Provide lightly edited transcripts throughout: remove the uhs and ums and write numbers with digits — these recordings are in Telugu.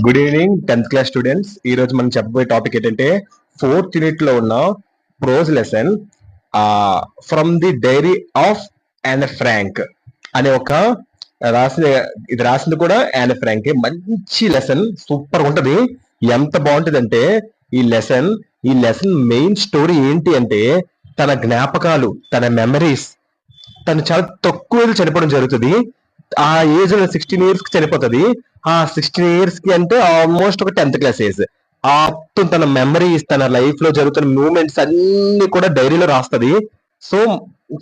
Good evening 10th class students. ఈ రోజు మనం చెప్పబోయే టాపిక్ ఏంటంటే 4th యూనిట్ లో ఉన్న prose lesson from the diary of Anne Frank అనే ఒక రాసింది కూడా యాన్ ఫ్రాంక్. మంచి లెసన్, సూపర్ ఉంటది. ఎంత బాగుంటది అంటే ఈ లెసన్ మెయిన్ స్టోరీ ఏంటి అంటే తన జ్ఞాపకాలు, తన మెమరీస్. తను చాలా తక్కువ చనిపోవడం జరుగుతుంది. ఆ ఏజ్ 16 years కి చనిపోతుంది. ఆ 16 years కి అంటే ఆల్మోస్ట్ ఒక 10th క్లాస్ ఏజ్. ఆ తన మెమరీస్, తన లైఫ్ లో జరుగుతున్న మూమెంట్స్ అన్ని కూడా డైరీలో రాస్తుంది. సో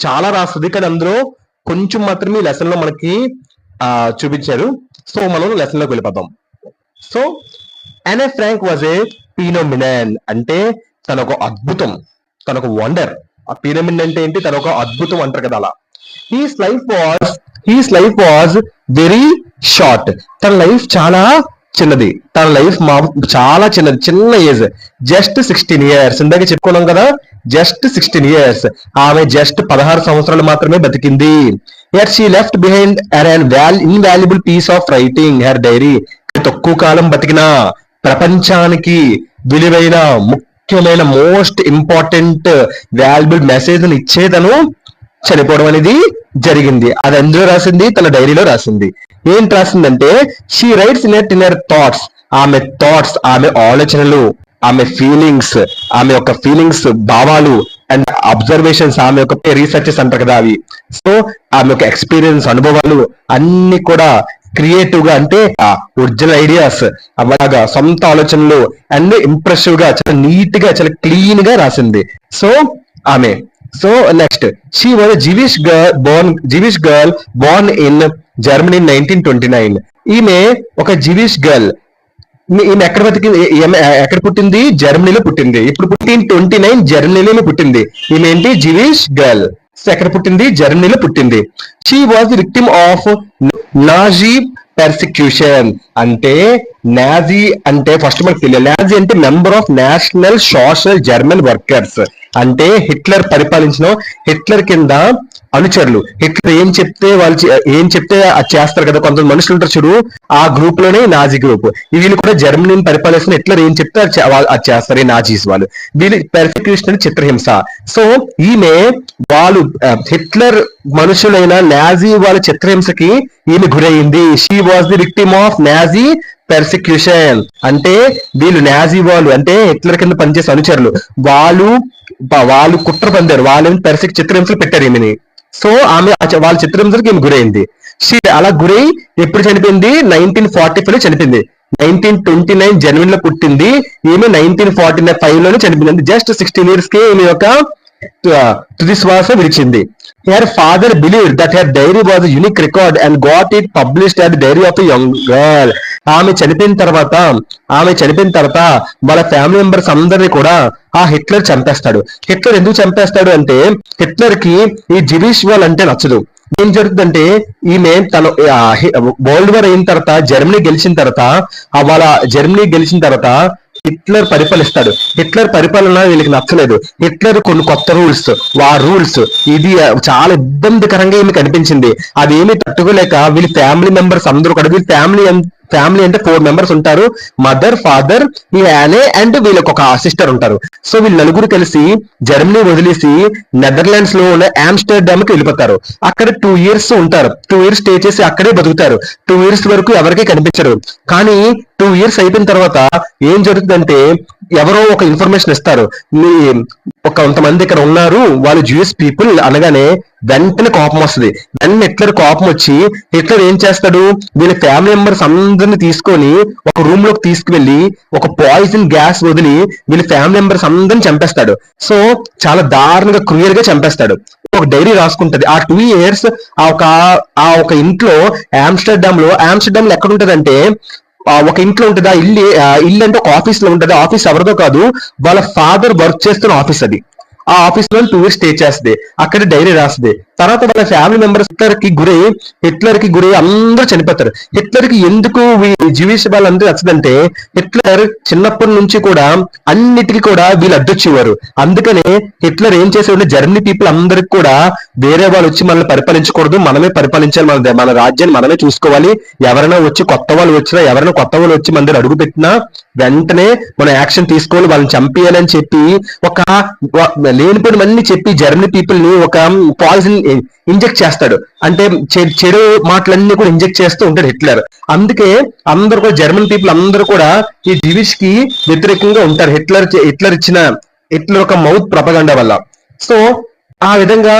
చాలా రాస్తుంది, కానీ అందులో కొంచెం మాత్రమే లెసన్ లో మనకి చూపించారు. సో మనం లెసన్ లోకి వెళ్ళిపోతాం. So Anne Frank was a phenomenon, అంటే తన ఒక అద్భుతం, తన ఒక వండర్. ఆ ఫినోమినన్ అంటే ఏంటి? తన ఒక అద్భుతం అంటారు కదా, అలా. His life was very short. తన లైఫ్ చాలా చిన్నది. తన లైఫ్ చాలా చిన్నది, చిన్న ఏజ్, జస్ట్ 16 years. ఇందాక చెప్పుకున్నాం కదా, జస్ట్ 16 years. ఆమె జస్ట్ 16 సంవత్సరాలు మాత్రమే బతికింది. Yet she left behind an invaluable piece of writing, her diary. తక్కువ కాలం బతికిన ప్రపంచానికి విలువైన, ముఖ్యమైన, మోస్ట్ ఇంపార్టెంట్, వాల్యుబుల్ మెసేజ్ ఇచ్చేదను చనిపోవడం అనేది జరిగింది. అది అందులో రాసింది, తన డైరీలో రాసింది. ఏంటి రాసిందంటే, she writes in her thoughts. ఆమె థాట్స్, ఆమె ఆలోచనలు, ఆమె ఫీలింగ్స్, ఆమె యొక్క ఫీలింగ్స్, భావాలు అండ్ అబ్జర్వేషన్స్, ఆమె యొక్క రీసెర్చెస్ అంటారు కదా అవి. సో ఆమె యొక్క ఎక్స్పీరియన్స్, అనుభవాలు అన్ని కూడా క్రియేటివ్ గా, అంటే ఒరిజినల్ ఐడియాస్, అలాగా సొంత ఆలోచనలు అండ్ ఇంప్రెసివ్ గా, చాలా నీట్ గా, చాలా క్లీన్ గా రాసింది. సో ఆమె next, she was a Jewish girl born in Germany in 1929. ఈమె ఒక జివిష్ గర్ల్. ఈమె ఎక్కడ పుట్టింది? జర్మనీలో పుట్టింది. ఇప్పుడు 1929 జర్మనీలో పుట్టింది. ఈమె ఏంటి? Jewish girl. సో ఎక్కడ పుట్టింది? జర్మనీలో పుట్టింది. She was the victim of Nazi persecution. అంటే నాజీ అంటే ఫస్ట్ మనకు తెలియాలి. నాజీ అంటే member of national social German workers. అంటే హిట్లర్ పరిపాలించిన, హిట్లర్ కింద అనుచరులు. హిట్లర్ ఏం చెప్తే అది చేస్తారు కదా, కొంతమంది మనుషులు ఉంటారు చూడు, ఆ గ్రూప్ లోనే నాజీ గ్రూప్. వీళ్ళు కూడా జర్మనీని పరిపాలిస్తున్న హిట్లర్ ఏం చెప్తే అది చేస్తారు ఈ నాజీస్ వాళ్ళు. వీళ్ళు పర్సిక్యూషన్, చిత్రహింస. సో ఈమె వాళ్ళు హిట్లర్ మనుషులైన నాజీ వాళ్ళ చిత్రహింసకి ఈమె గురయింది. She was the victim of Nazi persecution. అంటే వీళ్ళు నాజీ వాళ్ళు, అంటే హిట్లర్ కింద పనిచేసే అనుచరులు, వాళ్ళు కుట్ర పొందారు. వాళ్ళని చిత్రహింసలు పెట్టారు ఈమెని. సో ఆమె వాళ్ళ చిత్రహింసలకు ఈమె గురైంది. అలా గురై ఎప్పుడు చనిపోయింది? 1945 చనిపోయింది. 1929 జర్మనీలో పుట్టింది ఈమె. 1945 లోనే చనిపోయింది. జస్ట్ 16 years కి ఈమె యొక్క తుది శ్వాస విడిచింది. Her father believed that her diary was a unique record and got it published as the diary of a young girl. ఆమె చనిపోయిన తర్వాత వాళ్ళ ఫ్యామిలీ మెంబర్స్ అందరినీ కూడా ఆ హిట్లర్ చంపేస్తాడు. హిట్లర్ ఎందుకు చంపేస్తాడు అంటే, హిట్లర్ కి ఈ జివిష్ వాళ్ళు అంటే నచ్చదు. ఏం జరుగుతుందంటే, ఈమె తను వరల్డ్ వార్ అయిన తర్వాత, జర్మనీ గెలిచిన తర్వాత హిట్లర్ పరిపాలిస్తాడు. హిట్లర్ పరిపాలన వీళ్ళకి నచ్చలేదు. హిట్లర్ కొన్ని కొత్త రూల్స్, ఇది చాలా ఇబ్బందికరంగా ఈమె కనిపించింది. అదేమి తట్టుకోలేక వీళ్ళ ఫ్యామిలీ మెంబర్స్ అందరూ కూడా, వీళ్ళ ఫ్యామిలీ అంటే 4 members ఉంటారు. మదర్, ఫాదర్, ఈ యానే అండ్ వీళ్ళకి ఒక సిస్టర్ ఉంటారు. సో వీళ్ళు నలుగురు కలిసి జర్మనీ వదిలేసి నెదర్లాండ్స్ లో ఉన్న ఆమ్స్టర్డామ్ కి వెళ్ళిపోతారు. అక్కడ 2 years ఉంటారు. 2 years స్టే చేసి అక్కడే బతుకుతారు. 2 years వరకు ఎవరికీ కనిపించరు. కానీ 2 years అయిపోయిన తర్వాత ఏం జరుగుతుందంటే, ఎవరో ఒక ఇన్ఫర్మేషన్ ఇస్తారు, కొంతమంది ఇక్కడ ఉన్నారు, వాళ్ళు జ్యూస్ పీపుల్ అనగానే వెంటనే కోపం వస్తుంది. వెంటనే హిట్లర్ కోపం వచ్చి హిట్లర్ ఏం చేస్తాడు, వీళ్ళ ఫ్యామిలీ మెంబర్స్ అందరిని తీసుకొని ఒక రూమ్ లోకి తీసుకువెళ్ళి ఒక పాయిజన్ గ్యాస్ వదిలి వీళ్ళ ఫ్యామిలీ మెంబర్స్ అందరిని చంపేస్తాడు. సో చాలా దారుణంగా, క్రూయల్ గా చంపేస్తాడు. ఒక డైరీ రాసుకుంటది. ఆ 2 years ఆ ఒక ఇంట్లో ఆమ్స్టర్డామ్ లో ఎక్కడ ఉంటదంటే, ఒక ఇంట్లో ఉంటుంది. ఆ ఇల్లు అంటే ఒక ఆఫీస్ లో ఉంటది. ఆఫీస్ ఎవరిదో కాదు, వాళ్ళ ఫాదర్ వర్క్ చేస్తున్న ఆఫీస్ అది. ఆ ఆఫీస్ లో 2 years స్టే చేస్తుంది. అక్కడ డైరీ రాస్తుంది. తర్వాత వాళ్ళ ఫ్యామిలీ మెంబర్స్ హిట్లర్ కి గురై అందరూ చనిపోతారు. హిట్లర్ కి ఎందుకు జీవిస్ వాళ్ళందరూ నచ్చదంటే హిట్లర్ చిన్నప్పటి నుంచి కూడా అన్నిటికీ కూడా వీళ్ళు అడ్డొచ్చేవారు. అందుకనే హిట్లర్ ఏం చేసేవాడు, జర్మనీ పీపుల్ అందరికి కూడా వేరే వాళ్ళు వచ్చి మనల్ని పరిపాలించకూడదు, మనమే పరిపాలించాలి, మన రాజ్యాన్ని మనమే చూసుకోవాలి, ఎవరైనా కొత్త వాళ్ళు వచ్చి మన దగ్గర అడుగు పెట్టినా వెంటనే మనం యాక్షన్ తీసుకోవాలి, వాళ్ళని చంపేయాలని చెప్పి ఒక లేనిపోయినవన్నీ చెప్పి జర్మనీ పీపుల్ ని ఒక పాయిజన్ ఇంజెక్ట్ చేస్తాడు. అంటే చెడు మాటలన్నీ కూడా ఇంజెక్ట్ చేస్తూ ఉంటాడు హిట్లర్. అందుకే అందరూ కూడా జర్మన్ పీపుల్ అందరూ కూడా ఈ జివిష్ కి వ్యతిరేకంగా ఉంటారు హిట్లర్ ఒక మౌత్ ప్రపగండా వల్ల. సో ఆ విధంగా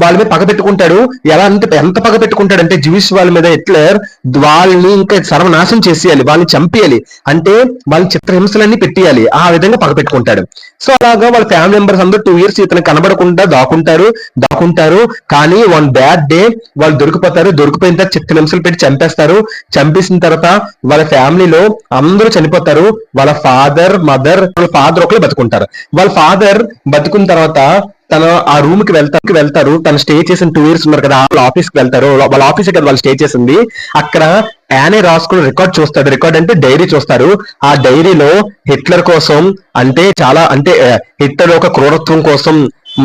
వాళ్ళ మీద పగ పెట్టుకుంటాడు. ఎలా అంటే ఎంత పగ పెట్టుకుంటాడంటే జ్యూస్ వాళ్ళ మీద హిట్లర్ వాళ్ళని ఇంకా సర్వనాశనం చేసేయాలి, వాళ్ళని చంపేయాలి, అంటే వాళ్ళని చిత్రహింసలన్నీ పెట్టేయాలి, ఆ విధంగా పగ పెట్టుకుంటాడు. సో అలాగా వాళ్ళ ఫ్యామిలీ మెంబర్స్ అందరూ 2 years ఇతను కనబడకుండా దాక్కుంటారు. కానీ వన్ బ్యాడ్ డే వాళ్ళు దొరికిపోయిన తర్వాత చిత్రహింసలు పెట్టి చంపేస్తారు. చంపేసిన తర్వాత వాళ్ళ ఫ్యామిలీలో అందరూ చనిపోతారు. వాళ్ళ ఫాదర్ ఒకరు బతుకుంటారు. వాళ్ళ ఫాదర్ బతుకున్న తర్వాత తను ఆ రూమ్ కి వెళ్తారు. తను స్టే చేసిన 2 years ఉన్నారు కదా, వాళ్ళ ఆఫీస్ కి వెళ్తారు. వాళ్ళ ఆఫీస్ కదా వాళ్ళు స్టే చేసింది. అక్కడ యానే రాసుకుని రికార్డ్ అంటే డైరీ చూస్తారు. ఆ డైరీలో హిట్లర్ కోసం హిట్లర్ ఒక క్రూరత్వం కోసం,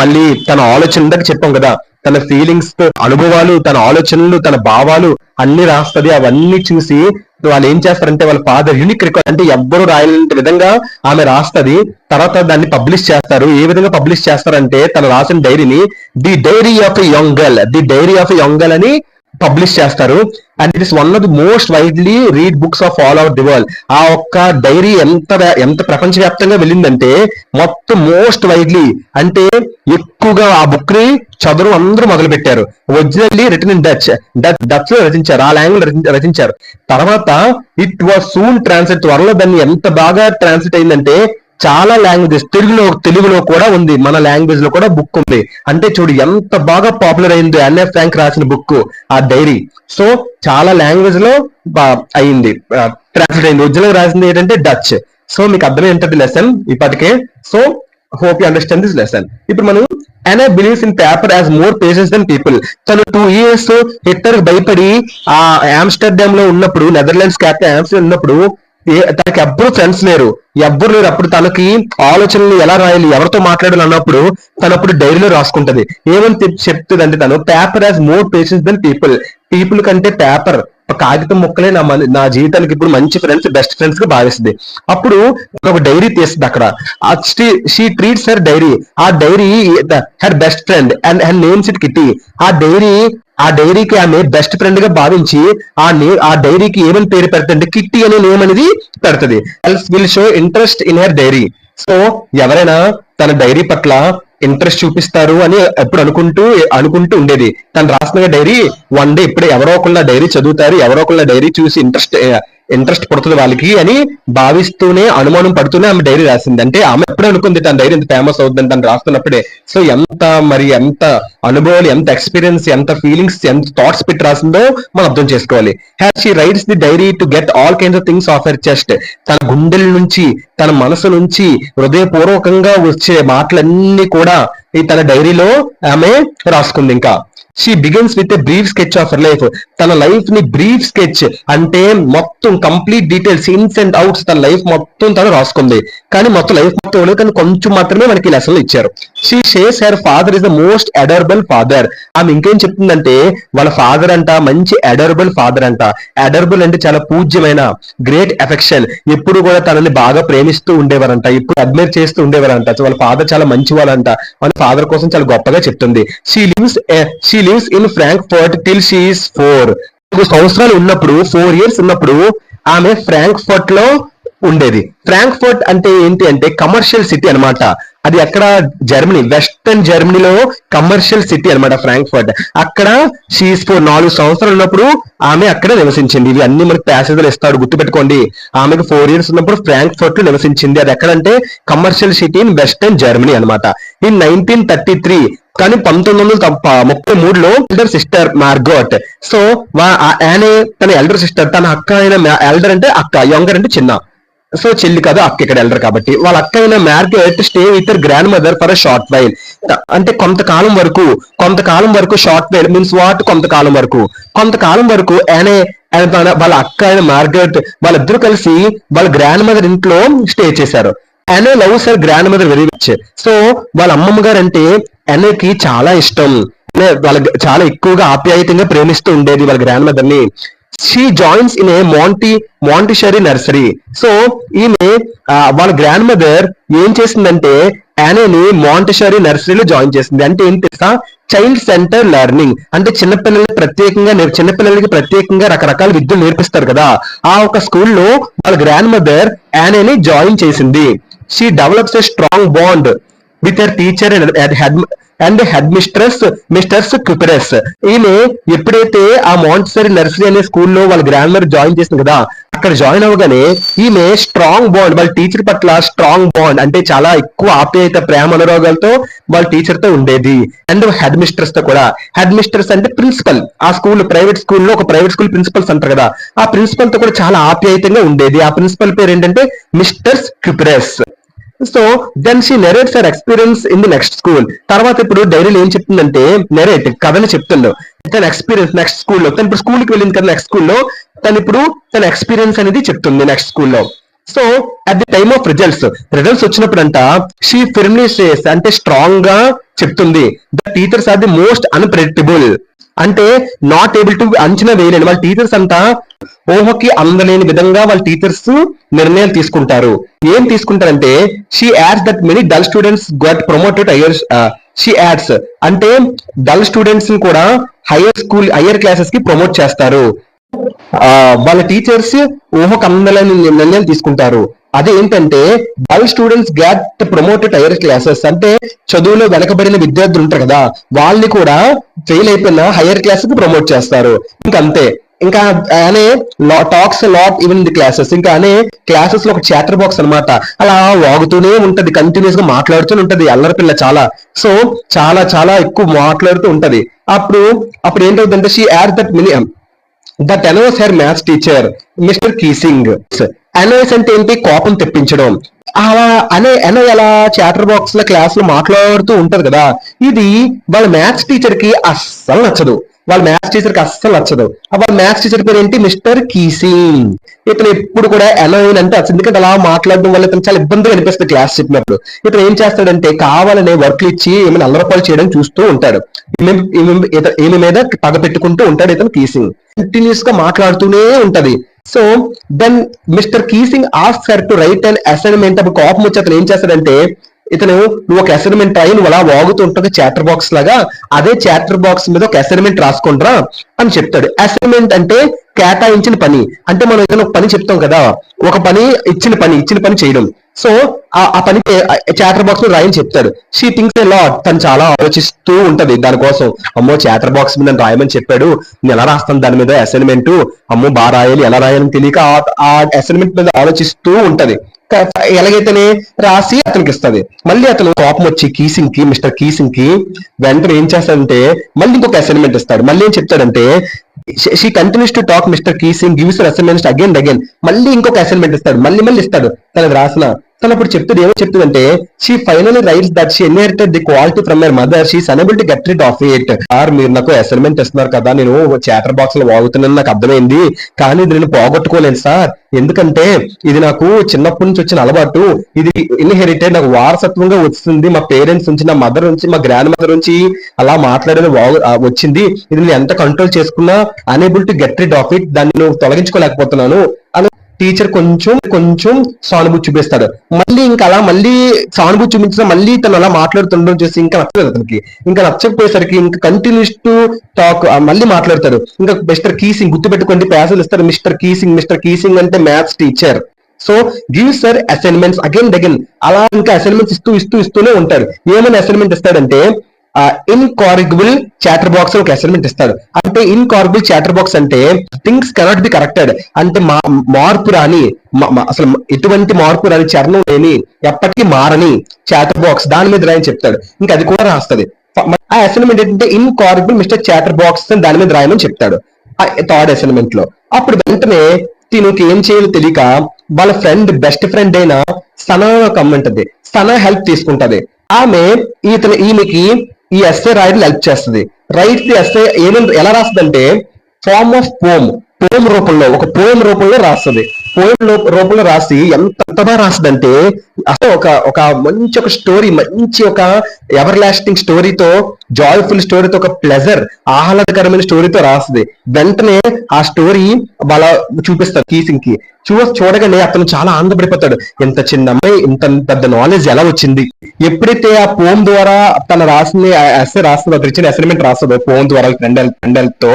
మళ్ళీ తన ఆలోచన చెప్పాం కదా, తన ఫీలింగ్స్, అనుభవాలు, తన ఆలోచనలు, తన భావాలు అన్ని రాస్తుంది. అవన్నీ చూసి వాళ్ళు ఏం చేస్తారంటే వాళ్ళ ఫాదర్ యూనిక్ రికార్డ్ అంటే ఎవ్వరు రాయలేని విధంగా ఆమె రాస్తుంది. తర్వాత దాన్ని పబ్లిష్ చేస్తారు. ఏ విధంగా పబ్లిష్ చేస్తారంటే తను రాసిన డైరీని the diary of a young girl అని పబ్లిష్ చేస్తారు. And it is one of the most widely read books of all over the world. ఆ ఒక్క డైరీ ఎంత ప్రపంచవ్యాప్తంగా వెళ్ళిందంటే మొత్తం మోస్ట్ వైడ్లీ అంటే ఎక్కువగా ఆ బుక్ ని చదువు అందరూ మొదలు పెట్టారు. ఒరిజినల్లీ రిటన్ ఇన్ డచ్ లో రచించారు, ఆ లాంగ్వేజ్ రచించారు. తర్వాత ఇట్ వాజ్ సూన్ ట్రాన్స్లేట్, త్వరలో దాన్ని ఎంత బాగా ట్రాన్స్లేట్ అయిందంటే చాలా లాంగ్వేజెస్, తెలుగులో కూడా ఉంది, మన లాంగ్వేజ్ లో కూడా బుక్ ఉంది. అంటే చూడు ఎంత బాగా పాపులర్ అయింది అన్నే ఫ్రాంక్ రాసిన బుక్ ఆ డైరీ. సో చాలా లాంగ్వేజ్ లో అయింది, ట్రాన్స్లేట్ అయింది. ఒరిజినల్ రాసింది ఏంటంటే డచ్. సో మీకు అర్థమై ఉంటుంది లెసన్ ఇప్పటికే. So hope you understand this lesson. ఇప్పుడు మనం Anna believes in paper as more patience than people. తను 2 years హిట్లర్ భయపడి ఆ ఆమ్స్టర్డామ్ లో ఉన్నప్పుడు, నెదర్లాండ్స్ క్యాపిటల్ ఆమ్స్టర్డామ్ ఉన్నప్పుడు తనకి ఎవ్వరు ఫ్రెండ్స్ లేరు. అప్పుడు తనకి ఆలోచనలు ఎలా రాయాలి, ఎవరితో మాట్లాడాలి అన్నప్పుడు తనప్పుడు డైరీలో రాసుకుంటది. ఏమని చెప్తుంది అంటే తను paper has more patience than people కంటే పేపర్ కాగితం ముక్కలే నా జీవితానికి ఇప్పుడు మంచి బెస్ట్ ఫ్రెండ్స్ గా భావిస్తుంది. అప్పుడు ఒక డైరీ తీస్తుంది అక్కడ. షీ ట్రీట్స్ హర్ డైరీ, ఆ diary her best friend and her names it Kitty. ఆ డైరీకి ఆమె బెస్ట్ ఫ్రెండ్ గా భావించి ఆ డైరీకి ఏమని పేరు పెడుతుంది, కిట్టి అనే నేమ్ అనేది పెడుతుంది. Else will show interest in her diary. So ఎవరైనా తన డైరీ పట్ల ఇంట్రెస్ట్ చూపిస్తారు అని ఎప్పుడు అనుకుంటూ ఉండేది. తను రాసిన డైరీ వన్ డే ఇప్పుడే ఎవరో ఒకళ్ళ డైరీ చదువుతారు, ఎవరో ఒకళ్ళ డైరీ చూసి ఇంట్రెస్ట్ పడుతుంది వాళ్ళకి అని భావిస్తూనే, అనుమానం పడుతూనే ఆమె డైరీ రాసింది. అంటే ఆమె ఎప్పుడే అనుకుంది తన డైరీ ఎంత ఫేమస్ అవుతుందని తను రాస్తున్నప్పుడే. సో ఎంత అనుభవాలు, ఎంత ఎక్స్పీరియన్స్, ఎంత ఫీలింగ్స్, ఎంత థాట్స్ పెట్టి రాసిందో మనం అర్థం చేసుకోవాలి. She rights the dairy to get all kinds of things of her chest. తన గుండెల నుంచి, తన మనసు నుంచి హృదయపూర్వకంగా వచ్చే మాటలన్నీ కూడా ఈ తన డైరీలో ఆమె రాసుకుంది. ఇంకా she begins with a brief sketch of her life. తన లైఫ్ ని బ్రీఫ్ స్కెచ్ అంటే మొత్తం కంప్లీట్ డీటెయిల్స్, ఇన్స్ అండ్ అవుట్స్, తన లైఫ్ మొత్తం తను రాసుకుంది. కానీ మొత్తం లైఫ్ మొత్తం లేదు, కానీ కొంచెం మాత్రమే మనకి లెసన్లు ఇచ్చారు. She says her father is the most adorable father. ఆమె ఇంకేం చెప్తుందంటే వాళ్ళ ఫాదర్ అంట మంచి అడరబుల్ ఫాదర్ అంట. అడరబుల్ అంటే చాలా పూజ్యమైన, గ్రేట్ ఎఫెక్షన్, ఎప్పుడు కూడా తనని బాగా ప్రేమిస్తూ ఉండేవారంట, ఇప్పుడు అడ్మైర్ చేస్తూ ఉండేవారంట. వాళ్ళ ఫాదర్ చాలా మంచివాళ్ళంట. వాళ్ళ ఫాదర్ కోసం చాలా గొప్పగా చెప్తుంది. She lives in Frankfurt till she is 4. 4 సంవత్సరాలు ఉన్నప్పుడు, 4 years ఉన్నప్పుడు ఆమె ఫ్రాంక్ఫర్ట్ లో ఉండేది. ఫ్రాంక్ఫర్ట్ అంటే ఏంటి అంటే కమర్షియల్ సిటీ అన్నమాట. అది ఎక్కడ, జర్మనీ, వెస్టర్న్ జర్మనీలో కమర్షియల్ సిటీ అన్నమాట ఫ్రాంక్ఫర్ట్. అక్కడ షీస్ 4 సంవత్సరాలు ఉన్నప్పుడు ఆమె అక్కడ నివసించింది. ఇవి అన్ని మనకి ప్యాసేజ్లు ఇస్తాడు, గుర్తుపెట్టుకోండి. ఆమెకు 4 years ఉన్నప్పుడు ఫ్రాంక్ఫర్ట్ లో నివసించింది. అది ఎక్కడంటే commercial city in western Germany అన్నమాట. ఇన్ 1933, కానీ 1933లో ఎల్డర్ సిస్టర్ మార్గోట్. సో యానే తన ఎల్డర్ సిస్టర్, తన అక్క అయిన ఎల్డర్ అంటే అక్క, యంగర్ అంటే చిన్న. సో చెల్లి కాదు అక్క ఇక్కడ వెళ్ళరు కాబట్టి వాళ్ళ అక్క అయిన Margot stay with grandmother for a short while. అంటే కొంతకాలం వరకు షార్ట్ వైల్ మీన్స్ వాట్ కొంతకాలం వరకు అనే వాళ్ళ అక్క అయిన మార్గరెట్ వాళ్ళిద్దరూ కలిసి వాళ్ళ గ్రాండ్ మదర్ ఇంట్లో స్టే చేశారు. అనే loves her grand mother very much. So వాళ్ళ అమ్మమ్మ గారు అంటే అనేకి చాలా ఇష్టం, వాళ్ళ చాలా ఎక్కువగా ఆప్యాయతంగా ప్రేమిస్తూ ఉండేది వాళ్ళ గ్రాండ్ మదర్ ని. She joins in a Montessori nursery. So ఈమె వాళ్ళ గ్రాండ్ మదర్ ఏం చేసిందంటే యానేని మాంటిషరీ నర్సరీలో జాయిన్ చేసింది. అంటే ఏం తెలుసా, చైల్డ్ సెంటర్ లెర్నింగ్. అంటే చిన్నపిల్లలకి ప్రత్యేకంగా రకరకాల విద్యలు నేర్పిస్తారు కదా, ఆ ఒక స్కూల్లో వాళ్ళ గ్రాండ్ మదర్ యానేని జాయిన్ చేసింది. She develops a strong bond with her teacher and headmistress Kuperus. ఈమె ఎప్పుడైతే ఆ మాంటిసరీ నర్సరీ అనే స్కూల్లో వాళ్ళ గ్రాండ్ మదర్ జాయిన్ చేసింది కదా, అక్కడ జాయిన్ అవ్వగానే ఈమె స్ట్రాంగ్ బాండ్ వాళ్ళ టీచర్ పట్ల స్ట్రాంగ్ బాండ్ అంటే చాలా ఎక్కువ ఆప్యాయత ప్రేమ అనురాగాలతో వాళ్ళ టీచర్ తో ఉండేది. అండ్ హెడ్ మిస్ట్రెస్ తో కూడా. హెడ్ మిస్ట్రెస్ అంటే ప్రిన్సిపల్, ఆ స్కూల్ ప్రైవేట్ స్కూల్లో ఒక ప్రైవేట్ స్కూల్ ప్రిన్సిపల్స్ అంటారు కదా, ఆ ప్రిన్సిపల్ తో కూడా చాలా ఆప్యాయతంగా ఉండేది. ఆ ప్రిన్సిపల్ పేరు ఏంటంటే Mrs Kuperus. So then she narrates her experience in the next school. తర్వాత ఇప్పుడు డైరీలో ఏం చెప్తుందంటే నెరేట్ కథని చెప్తుండవు తన ఎక్స్పీరియన్స్ నెక్స్ట్ స్కూల్లో. తను ఇప్పుడు స్కూల్కి వెళ్ళింది కదా నెక్స్ట్ స్కూల్లో, తన ఎక్స్పీరియన్స్ అనేది చెప్తుంది నెక్స్ట్ స్కూల్లో. So at the time of results వచ్చినప్పుడంట షీ ఫిర్మ్లీ సేస్ అంటే స్ట్రాంగ్ గా చెప్తుంది the teachers are the most unpredictable. అంటే నాట్ ఏబుల్ టు అంచనా వేయలేని వాళ్ళ టీచర్స్ అంతా ఊహకి అందలేని విధంగా వాళ్ళ టీచర్స్ నిర్ణయాలు తీసుకుంటారు. ఏం తీసుకుంటారంటే she adds that many dull students got promoted she adds అంటే డల్ స్టూడెంట్స్ ని కూడా హైయర్ క్లాసెస్ కి ప్రమోట్ చేస్తారు. వాళ్ళ టీచర్స్ ఊహకు అందలేని నిర్ణయాలు తీసుకుంటారు. అదేంటంటే dull students get promoted higher classes అంటే చదువులో వెనకబడిన విద్యార్థులు ఉంటారు కదా, వాళ్ళని కూడా ఫెయిల్ అయిపోయిన హైయర్ క్లాస్ కి ప్రమోట్ చేస్తారు. ఇంకంతే. ఇంకా అనే talks lot even the classes. ఇంకా అనే క్లాసెస్ లో ఒక చాటర్ బాక్స్ అనమాట, అలా వాగుతూనే ఉంటది, కంటిన్యూస్ గా మాట్లాడుతూనే ఉంటది. అల్లరి పిల్ల చాలా. సో చాలా చాలా ఎక్కువ మాట్లాడుతూ ఉంటది. అప్పుడు ఏంటవుతుందంటే she add that many that annoys her maths teacher Mr Keesing. Annoys అంటే ఏంటి, కోపం తెప్పించడం. అలా అనో ఎలా చాటర్ బాక్స్ లో క్లాస్ లో మాట్లాడుతూ ఉంటది కదా, ఇది వాళ్ళ మ్యాథ్స్ టీచర్ కి అస్సలు నచ్చదు. వాళ్ళ మ్యాథ్స్ టీచర్ పేరు ఏంటి, మిస్టర్ కీసింగ్. ఇతను ఎప్పుడు కూడా అనోయిన్ అంటే అసలు, ఎందుకంటే అలా మాట్లాడడం వల్ల ఇతను చాలా ఇబ్బందిగా అనిపిస్తుంది క్లాస్ చెప్పినప్పుడు. ఇతను ఏం చేస్తాడంటే కావాలనే వర్క్లు ఇచ్చి ఏమైనా అల్లరపాలు చేయడం చూస్తూ ఉంటాడు. ఈమె మీద పగ పెట్టుకుంటూ ఉంటాడు ఇతను కీసింగ్. కంటిన్యూస్ గా మాట్లాడుతూనే ఉంటది. So then mister Keesing asks her to write and assignment. అప్పుడు కోపం వచ్చి అతను ఏం చేస్తాడంటే, నువ్వు ఒక అసైన్మెంట్ రాయి, నువ్వు అలా వాగుతూ ఉంటుంది చాటర్ బాక్స్ లాగా, అదే చాటర్ బాక్స్ మీద ఒక అసైన్మెంట్ రాసుకుంటారా అని చెప్తాడు. అసైన్మెంట్ అంటే కేటాయించిన పని. అంటే మనం ఏదైనా ఒక పని చెప్తాం కదా, ఒక పని ఇచ్చిన పని చేయడం. సో ఆ పని చాటర్ బాక్స్ లో రాయని చెప్తాడు. She thinks a lot. తను చాలా ఆలోచిస్తూ ఉంటది దానికోసం. అమ్మో చాటర్ బాక్స్ మీద రాయమని చెప్పాడు, నేను ఎలా రాస్తాను దాని మీద అసైన్మెంట్, అమ్మో బాగా రాయాలి, ఎలా రాయాలని తెలియక ఆ అసైన్మెంట్ మీద ఆలోచిస్తూ ఉంటది. ఎలాగైతేనే రాసి అతనికి ఇస్తుంది. మళ్ళీ అతను కోపం వచ్చి మిస్టర్ కీసింగ్ కి వెంటనే ఏం చేస్తాడంటే మళ్ళీ ఇంకొక అసైన్మెంట్ ఇస్తాడు. మళ్ళీ ఏం చెప్తాడంటే she continues to talk Mr Keesing gives assignment again మళ్ళీ ఇంకొక అసైన్మెంట్ ఇస్తాడు. మళ్ళీ ఇస్తాడు తనది రాసిన. తను అప్పుడు చెప్తుంది, ఏమో చెప్తుందంటే she finally rights that she inherited the quality from your mother, she is unable to get rid of it. Sir మీరు నాకు అసైన్మెంట్ ఇస్తున్నారు కదా, నేను చాటర్ బాక్స్ లో వాగుతున్నాను నాకు అర్థమైంది, కానీ ఇది నేను పోగొట్టుకోలేను సార్. ఎందుకంటే ఇది నాకు చిన్నప్పటి నుంచి వచ్చిన అలవాటు, ఇది ఇన్హెరిటెడ్, నాకు వారసత్వంగా వస్తుంది. మా పేరెంట్స్ నుంచి, నా మదర్ నుంచి, మా గ్రాండ్ మదర్ నుంచి అలా మాట్లాడేది వచ్చింది. ఇది నేను ఎంత కంట్రోల్ చేసుకున్నా unable to get rid of it, దాన్ని నేను తొలగించుకోలేకపోతున్నాను అని టీచర్ కొంచెం సానుభూతి చూపిస్తాడు. మళ్ళీ ఇంకా అలా మళ్ళీ సానుభూతి చూపించిన మళ్ళీ తను అలా మాట్లాడుతుండడం చూసి ఇంకా నచ్చలేదు అతనికి. ఇంకా నచ్చకపోయేసరికి ఇంకా కంటిన్యూస్ టు టాక్ మళ్ళీ మాట్లాడతాడు. ఇంకా మిస్టర్ కీసింగ్, గుర్తుపెట్టుకోండి ప్యాసెలు ఇస్తారు. మిస్టర్ కీసింగ్ అంటే maths teacher. So gives sir assignments again అలా ఇంకా అసైన్మెంట్స్ ఇస్తూనే ఉంటాడు. ఏమైనా అసైన్మెంట్ ఇస్తాడంటే ఇన్కారిగిబుల్ చాటర్ బాక్స్ ఒక అసైన్మెంట్ ఇస్తాడు. అంటే ఇన్కారిగిబుల్ చాటర్ బాక్స్ అంటే థింగ్స్ కెనాట్ బి కరెక్టెడ్, అంటే మార్పు రాని, అసలు ఎటువంటి మార్పు రాని, చరణం లేని, ఎప్పటికీ మారని చాటర్ బాక్స్, దాని మీద రాయని చెప్తాడు. ఇంకా అది కూడా రాస్తుంది. ఆ అసైన్మెంట్ ఏంటంటే ఇన్కారిగిబుల్ మిస్టర్ చాటర్ బాక్స్ దాని మీద రాయమని చెప్తాడు థర్డ్ అసైన్మెంట్ లో. అప్పుడు వెంటనే తినకి ఏం చేయాలో తెలియక వాళ్ళ ఫ్రెండ్ బెస్ట్ ఫ్రెండ్ అయిన సనా ఒక అమ్మాయి ఉంటది. సనా హెల్ప్ తీసుకుంటది. ఆమె ఈమెకి ఈ ఎస్ఏ రాయడం హెల్ప్ చేస్తుంది. రైట్ ది ఎస్ఏ ఎలా రాస్తుందంటే ఫార్మ్ ఆఫ్ పోమ్ రూపంలో, ఒక పోయం రూపంలో రాస్తుంది. పోయం రూపంలో రాసి ఎంత బాగా రాస్తుందంటే అసలు ఒక మంచి ఒక స్టోరీ, మంచి ఒక ఎవర్ లాస్టింగ్ స్టోరీతో, జాయ్ఫుల్ స్టోరీతో, ఒక ప్లెజర్ ఆహ్లాదకరమైన స్టోరీతో రాస్తుంది. వెంటనే ఆ స్టోరీ వాళ్ళ చూపిస్తారు కీసింగ్ కి. చూడగానే అతను చాలా ఆనందపడిపోతాడు. ఇంత చిన్న అమ్మాయి ఇంత పెద్ద నాలెడ్జ్ ఎలా వచ్చింది. ఎప్పుడైతే ఆ పోమ్ ద్వారా తన రాసింది ఎస్ఏ రాస్తుందో, అతను ఇచ్చిన అసైన్మెంట్ రాస్తుందో పోమ్ ద్వారా ఫ్రెండ్ తో,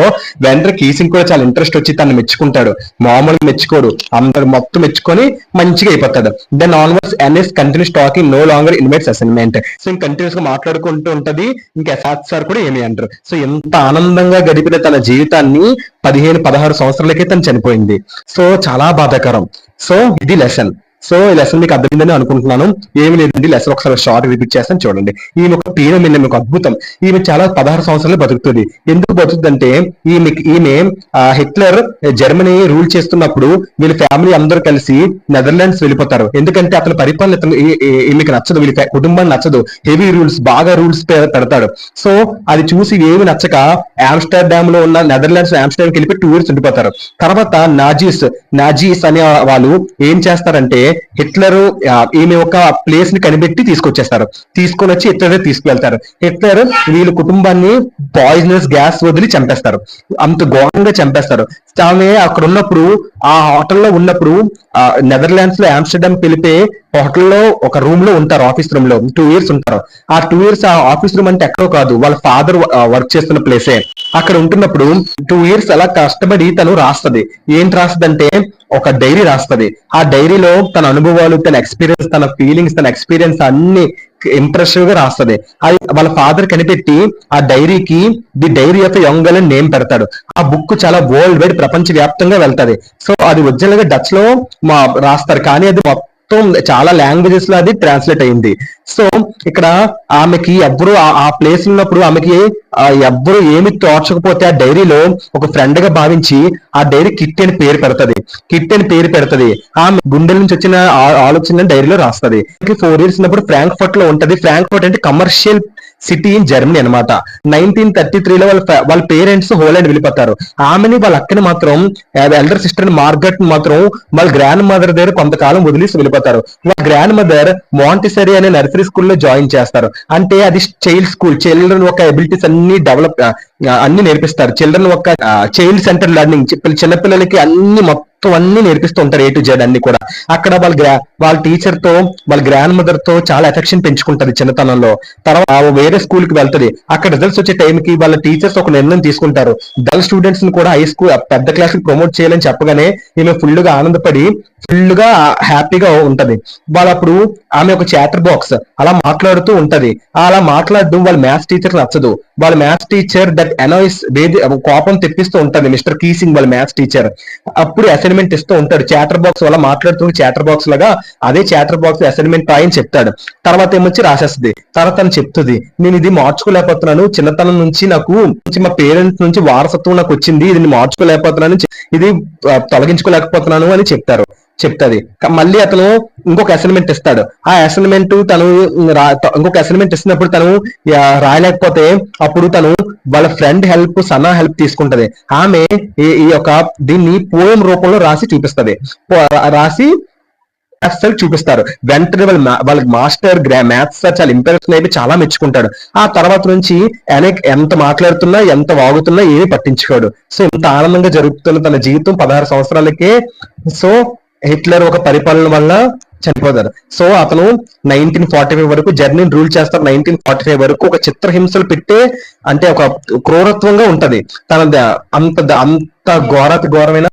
వెంటనే కీసింగ్ కూడా చాలా ఇంట్రెస్ట్ వచ్చి తను మెచ్చుకుంటాడు. మామూలుగా మెచ్చుకోడు, అందరు మొత్తం మెచ్చుకొని మంచిగా అయిపోతాడు. Then onwards Anne's continuous talking, no longer invites assignment. So ఇంక కంటిన్యూస్ గా మాట్లాడుకుంటూ ఉంటది. ఇంకా ఎస్ఆర్ సార్ కూడా ఏమి అంటారు. సో ఎంత ఆనందంగా గడిపిన తన జీవితాన్ని 15-16 సంవత్సరాలకే తను చనిపోయింది. సో చాలా బాధాకరం. సో ఇది లెసన్. సో ఈ లెసన్ మీకు అర్థమైందని అనుకుంటున్నాను. ఏమి లేదండి, లెసన్ ఒకసారి షార్ట్ రిపీట్ చేస్తాను చూడండి. ఈమె ఒక పీరమిడ్, మీకు అద్భుతం. ఈమె చాలా 16 సంవత్సరాలు బతుకుతుంది. ఎందుకు బతుకుతుందంటే ఈమె హిట్లర్ జర్మనీ రూల్ చేస్తున్నప్పుడు వీళ్ళ ఫ్యామిలీ అందరూ కలిసి నెదర్లాండ్స్ వెళ్ళిపోతారు. ఎందుకంటే అతని పరిపాలన ఈమెకి నచ్చదు, వీళ్ళ కుటుంబాన్ని నచ్చదు. హెవీ రూల్స్, బాగా రూల్స్ పెడతాడు. సో అది చూసి ఏమి నచ్చక ఆమ్స్టర్డామ్ లో ఉన్న నెదర్లాండ్స్ ఆమ్స్టర్డామ్ వెళ్ళిపోయి 2 years ఉండిపోతారు. తర్వాత నాజీస్ అనే వాళ్ళు ఏం చేస్తారంటే హిట్లర్ ఈమె ఒక ప్లేస్ ని కనిపెట్టి తీసుకొని వచ్చి హిట్లర్ తీసుకువెళ్తారు. హిట్లర్ వీళ్ళ కుటుంబాన్ని పాయిజనస్ గ్యాస్ వదిలి చంపేస్తారు. అంత ఘోరంగా చంపేస్తారు. ఆమె అక్కడ ఉన్నప్పుడు, ఆ హోటల్లో ఉన్నప్పుడు, నెదర్లాండ్స్ లో ఆమ్స్టర్డామ్ పిలిపే హోటల్లో ఒక రూమ్ లో ఉంటారు, ఆఫీస్ రూమ్ లో 2 years ఉంటారు. ఆ 2 years ఆ ఆఫీస్ రూమ్ అంటే ఎక్కడో కాదు, వాళ్ళ ఫాదర్ వర్క్ చేస్తున్న ప్లేసే. అక్కడ ఉంటున్నప్పుడు 2 years అలా కష్టపడి తను రాస్తుంది. ఏంటి రాస్తుంది అంటే ఒక డైరీ రాస్తుంది. ఆ డైరీలో తన అనుభవాలు, తన ఎక్స్పీరియన్స్, తన ఫీలింగ్స్, తన ఎక్స్పీరియన్స్ అన్ని ఇంప్రెసివ్ గా రాస్తుంది. అది వాళ్ళ ఫాదర్ కనిపెట్టి ఆ డైరీకి the diary of young girl అని నేమ్ పెడతాడు. ఆ బుక్ చాలా వరల్డ్ వైడ్, ప్రపంచ వ్యాప్తంగా వెళ్తది. సో అది ఒరిజినల్ గా డచ్ లో రాస్తారు, కానీ అది మొత్తం చాలా లాంగ్వేజెస్ లో అది ట్రాన్స్లేట్ అయింది. సో ఇక్కడ ఆమెకి ఎవ్వరు ఆ ప్లేస్ ఉన్నప్పుడు ఆమెకి ఎవ్వరు ఏమి తోచకపోతే ఆ డైరీలో ఒక ఫ్రెండ్ గా భావించి ఆ డైరీ కిట్ అని పేరు పెడతది. ఆమె గుండెల నుంచి వచ్చిన ఆలోచన డైరీలో రాస్తుంది. 4 years ఉన్నప్పుడు ఫ్రాంక్ఫర్ట్ లో ఉంటది. ఫ్రాంక్ఫర్ట్ అంటే కమర్షియల్ సిటీ ఇన్ జర్మనీ అనమాట. 1933లో వాళ్ళ పేరెంట్స్ హోలాండ్ వెళ్ళిపోతారు. ఆమెని వాళ్ళ అక్కని మాత్రం, ఎల్డర్ సిస్టర్ మార్గట్ మాత్రం వాళ్ళ గ్రాండ్ మదర్ దగ్గర కొంతకాలం వదిలేసి వెళ్ళిపోతారు. వాళ్ళ గ్రాండ్ మదర్ మాంటిసరీ అనే నర్సరీ స్కూల్లో జాయిన్ చేస్తారు. అంటే అది చైల్డ్ స్కూల్, చిల్డ్రన్ యొక్క ఎబిలిటీస్ అన్ని డెవలప్, అన్ని నేర్పిస్తారు. చిల్డ్రన్ ఒక చైల్డ్ సెంటర్ లెర్నింగ్, చిన్నపిల్లలకి అన్ని నేర్పిస్తూ ఉంటారు, A to Z అన్ని కూడా. అక్కడ వాళ్ళ టీచర్ తో, వాళ్ళ గ్రాండ్ మదర్ తో చాలా ఎఫెక్షన్ పెంచుకుంటది చిన్నతనంలో. తర్వాత వేరే స్కూల్ కి వెళ్తది. అక్కడ రిజల్ట్స్ వచ్చే టైంకి వాళ్ళ టీచర్స్ ఒక నిర్ణయం తీసుకుంటారు, డల్ స్టూడెంట్స్ ని కూడా హై స్కూల్ పెద్ద క్లాస్ కి ప్రమోట్ చేయాలని చెప్పగానే ఈమె ఫుల్ గా ఆనందపడి, ఫుల్ గా హ్యాపీగా ఉంటది. వాళ్ళప్పుడు ఆమె ఒక చాటర్ బాక్స్ అలా మాట్లాడుతూ ఉంటది. అలా మాట్లాడడం వాళ్ళ మ్యాథ్స్ టీచర్ నచ్చదు. వాళ్ళ మ్యాథ్స్ టీచర్ దట్ ఎనాయిస్, కోపం తెప్పిస్తూ ఉంటది మిస్టర్ కీసింగ్ వాళ్ళ మ్యాథ్స్ టీచర్. అప్పుడు అసైన్మెంట్ ఇస్తూ ఉంటాడు. చాటర్ బాక్స్ వల్ల మాట్లాడుతూ చాటర్ బాక్స్ లాగా అదే చాటర్ బాక్స్ అసైన్మెంట్ రాయని చెప్తాడు. తర్వాత ఏమొచ్చి రాసేస్తుంది. తర్వాత తను చెప్తుంది, నేను ఇది మార్చుకోలేకపోతున్నాను, చిన్నతనం నుంచి నాకు మా పేరెంట్స్ నుంచి వారసత్వం నాకు వచ్చింది, ఇది మార్చుకోలేకపోతున్నాను, ఇది తొలగించుకోలేకపోతున్నాను అని చెప్తాది. మళ్ళీ అతను ఇంకొక అసైన్మెంట్ ఇస్తాడు. ఆ అసైన్మెంట్ ఇంకొక అసైన్మెంట్ ఇస్తున్నప్పుడు తను రాయలేకపోతే అప్పుడు తను వాళ్ళ ఫ్రెండ్ సనా హెల్ప్ తీసుకుంటది. ఆమె ఈ యొక్క దీన్ని పోయం రూపంలో రాసి చూపిస్తారు. వెంటనే వాళ్ళ మాస్టర్ మ్యాథ్స్ సార్ చాలా ఇంప్రెషన్ అయిపోయి చాలా మెచ్చుకుంటాడు. ఆ తర్వాత నుంచి ఎంత మాట్లాడుతున్నా, ఎంత వాగుతున్నా ఏమీ పట్టించుకోడు. సో ఇంత ఆనందంగా జరుగుతున్న తన జీవితం 16 సంవత్సరాలకే సో హిట్లర్ ఒక పరిపాలన వల్ల చనిపోతారు. సో అతను 1945 వరకు జర్మనీ రూల్ చేస్తారు. 1945 వరకు ఒక చిత్రహింసలు పెట్టే, అంటే ఒక క్రూరత్వంగా ఉంటది తన అంత ఘోరమైన.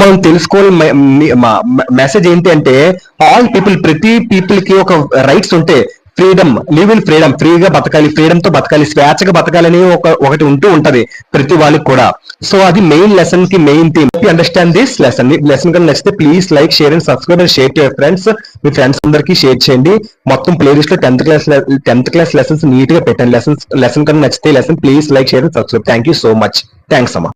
మనం తెలుసుకోవాలి మెసేజ్ ఏంటి అంటే, ఆల్ పీపుల్, ప్రతి పీపుల్ కి ఒక రైట్స్ ఉంటే, ఫ్రీడమ్, లివ్ ఇన్ ఫ్రీడమ్, ఫ్రీగా బతకాలి, ఫ్రీడమ్ తో బతకాలి, స్వేచ్ఛగా బతకాలని ఒకటి ఉంటది ప్రతి వాళ్ళకి కూడా. సో అది మెయిన్ లెసన్ కి main theme. Understand this lesson కన్నా నచ్చితే please like, share and subscribe and share to your friends. Me friends అందరికీ షేర్ చేయండి. మొత్తం ప్లేలిస్ట్ లో 10th క్లాస్ లెసన్స్ నీట్ గా పెట్టండి. లెసన్ కన్నా నచ్చితే lesson please like, share and subscribe. Thank you so much. Thanks అమ్మా.